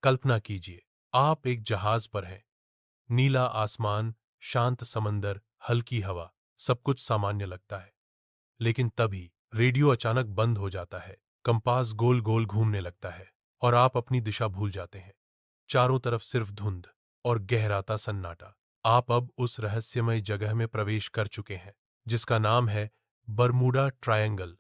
कल्पना कीजिए, आप एक जहाज पर हैं। नीला आसमान, शांत समंदर, हल्की हवा, सब कुछ सामान्य लगता है। लेकिन तभी रेडियो अचानक बंद हो जाता है, कंपास गोल गोल घूमने लगता है और आप अपनी दिशा भूल जाते हैं। चारों तरफ सिर्फ धुंध और गहराता सन्नाटा। आप अब उस रहस्यमय जगह में प्रवेश कर चुके हैं जिसका नाम है बरमूडा ट्रायंगल,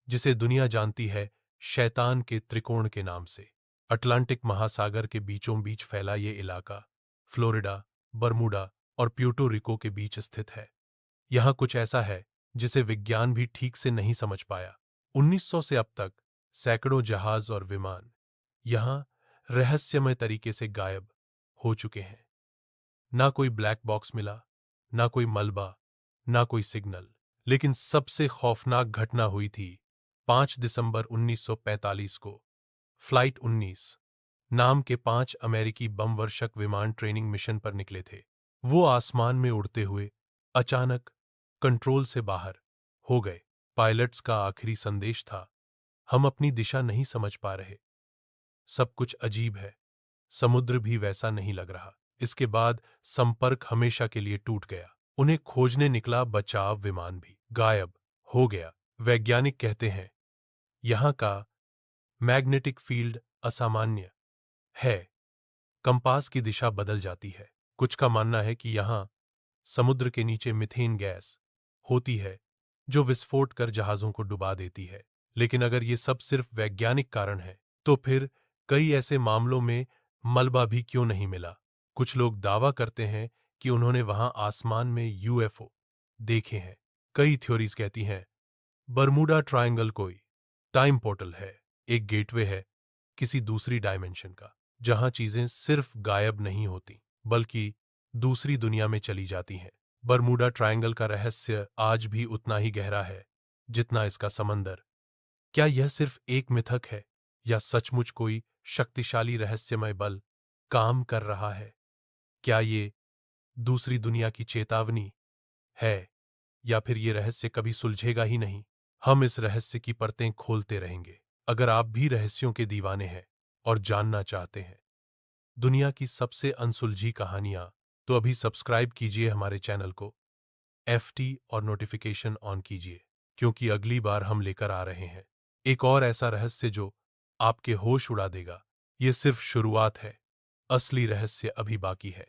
जिसे दुनिया जानती है शैतान के त्रिकोण के नाम से। अटलांटिक महासागर के बीचों बीच फैला ये इलाका फ्लोरिडा, बरमूडा और प्यूर्टो रिको के बीच स्थित है। यहाँ कुछ ऐसा है जिसे विज्ञान भी ठीक से नहीं समझ पाया। 1900 से अब तक सैकड़ों जहाज और विमान यहाँ रहस्यमय तरीके से गायब हो चुके हैं। ना कोई ब्लैक बॉक्स मिला, ना कोई मलबा, ना कोई सिग्नल। लेकिन सबसे खौफनाक घटना हुई थी 5 दिसंबर 1945 को। फ्लाइट 19 नाम के 5 अमेरिकी बमवर्षक विमान ट्रेनिंग मिशन पर निकले थे। वो आसमान में उड़ते हुए अचानक कंट्रोल से बाहर हो गए। पायलट्स का आखिरी संदेश था, हम अपनी दिशा नहीं समझ पा रहे। सब कुछ अजीब है। समुद्र भी वैसा नहीं लग रहा। इसके बाद संपर्क हमेशा के लिए टूट गया। उन्हें खोजने निकला बचाव विमान भी गायब हो गया। वैज्ञानिक कहते हैं यहां का मैग्नेटिक फील्ड असामान्य है, कंपास की दिशा बदल जाती है। कुछ का मानना है कि यहां समुद्र के नीचे मीथेन गैस होती है जो विस्फोट कर जहाजों को डुबा देती है। लेकिन अगर ये सब सिर्फ वैज्ञानिक कारण है, तो फिर कई ऐसे मामलों में मलबा भी क्यों नहीं मिला? कुछ लोग दावा करते हैं कि उन्होंने वहां आसमान में यूएफओ देखे हैं। कई थ्योरीज कहती हैं बरमूडा ट्रायंगल कोई टाइम पोर्टल है, एक गेटवे है किसी दूसरी डायमेंशन का, जहां चीजें सिर्फ गायब नहीं होती बल्कि दूसरी दुनिया में चली जाती हैं। बरमूडा ट्रायंगल का रहस्य आज भी उतना ही गहरा है जितना इसका समंदर। क्या यह सिर्फ एक मिथक है या सचमुच कोई शक्तिशाली रहस्यमय बल काम कर रहा है? क्या ये दूसरी दुनिया की चेतावनी है या फिर ये रहस्य कभी सुलझेगा ही नहीं? हम इस रहस्य की परतें खोलते रहेंगे। अगर आप भी रहस्यों के दीवाने हैं और जानना चाहते हैं दुनिया की सबसे अनसुलझी कहानियां, तो अभी सब्सक्राइब कीजिए हमारे चैनल को, एफटी और नोटिफिकेशन ऑन कीजिए, क्योंकि अगली बार हम लेकर आ रहे हैं एक और ऐसा रहस्य जो आपके होश उड़ा देगा। ये सिर्फ शुरुआत है, असली रहस्य अभी बाकी है।